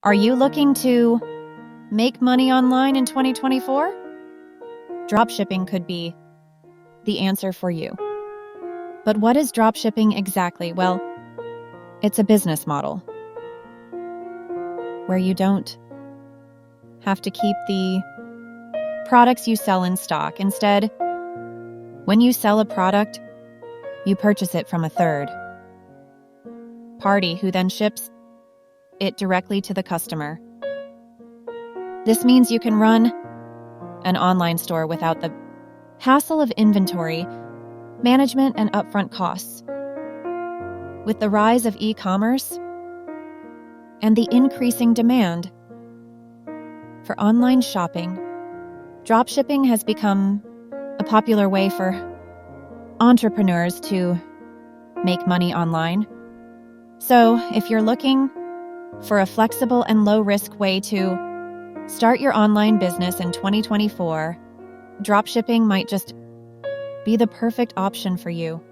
Are you looking to make money online in 2024? Dropshipping could be the answer for you. But what is dropshipping exactly? Well, it's a business model where you don't have to keep the products you sell in stock. Instead, when you sell a product, you purchase it from a third party who then ships it directly to the customer. This means you can run an online store without the hassle of inventory, management, and upfront costs. With the rise of e-commerce and the increasing demand for online shopping, dropshipping has become a popular way for entrepreneurs to make money online. So, if you're looking for a flexible and low-risk way to start your online business in 2024, dropshipping might just be the perfect option for you.